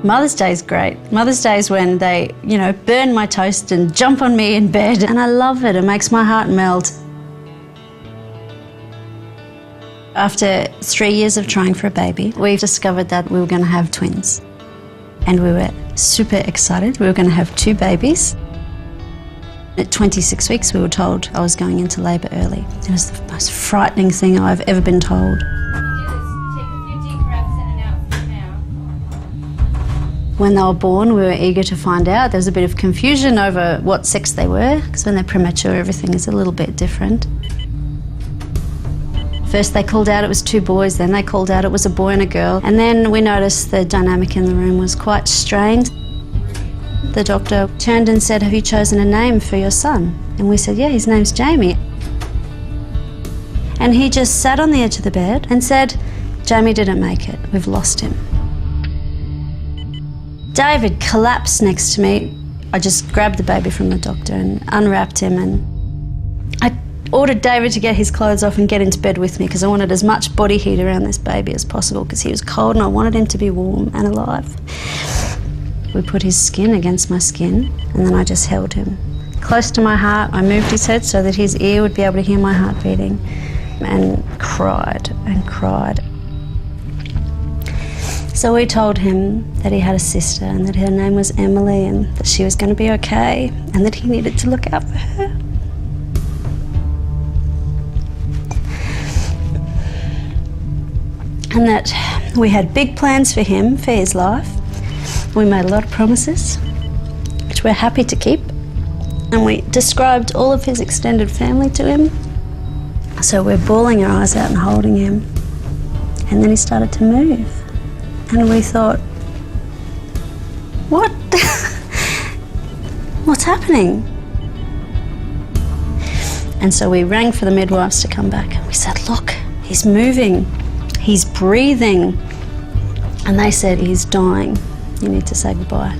Mother's Day is great. Mother's Day is when they, burn my toast and jump on me in bed. And I love it. It makes my heart melt. After 3 years of trying for a baby, we discovered that we were going to have twins. And we were super excited. We were going to have 2 babies. At 26 weeks, we were told I was going into labour early. It was the most frightening thing I've ever been told. When they were born, we were eager to find out. There was a bit of confusion over what sex they were, because when they're premature, everything is a little bit different. First they called out it was 2 boys, then they called out it was a boy and a girl, and then we noticed the dynamic in the room was quite strained. The doctor turned and said, "Have you chosen a name for your son?" And we said, "Yeah, his name's Jamie." And he just sat on the edge of the bed and said, "Jamie didn't make it, we've lost him." David collapsed next to me. I just grabbed the baby from the doctor and unwrapped him, and I ordered David to get his clothes off and get into bed with me because I wanted as much body heat around this baby as possible because he was cold and I wanted him to be warm and alive. We put his skin against my skin and then I just held him close to my heart. I moved his head so that his ear would be able to hear my heart beating, and cried and cried. So we told him that he had a sister and that her name was Emily and that she was going to be okay and that he needed to look out for her. And that we had big plans for him, for his life. We made a lot of promises, which we're happy to keep. And we described all of his extended family to him. So we're bawling our eyes out and holding him. And then he started to move. And we thought, what? What's happening? And so we rang for the midwives to come back. And we said, "Look, he's moving, he's breathing." And they said, "He's dying. You need to say goodbye."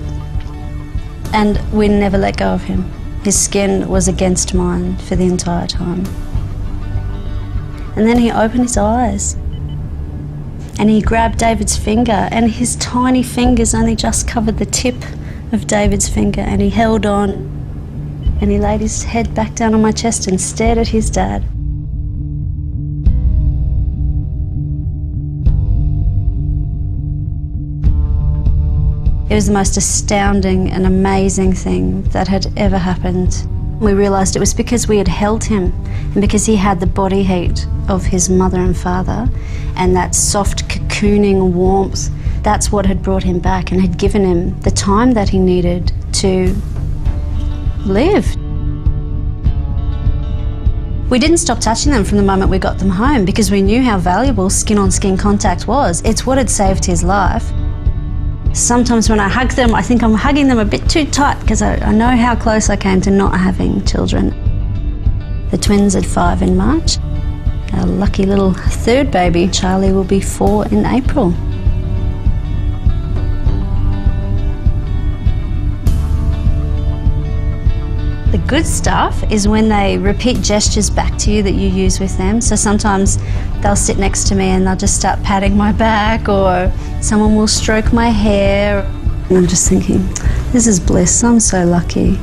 And we never let go of him. His skin was against mine for the entire time. And then he opened his eyes. And he grabbed David's finger, and his tiny fingers only just covered the tip of David's finger, and he held on, and he laid his head back down on my chest and stared at his dad. It was the most astounding and amazing thing that had ever happened. We realised it was because we had held him and because he had the body heat of his mother and father and that soft cocooning warmth. That's what had brought him back and had given him the time that he needed to live. We didn't stop touching them from the moment we got them home because we knew how valuable skin-on-skin contact was. It's what had saved his life. Sometimes when I hug them, I think I'm hugging them a bit too tight because I know how close I came to not having children. The twins are 5 in March. Our lucky little 3rd baby, Charlie, will be 4 in April. The good stuff is when they repeat gestures back to you that you use with them. So sometimes they'll sit next to me and they'll just start patting my back, or someone will stroke my hair. And I'm just thinking, this is bliss, I'm so lucky.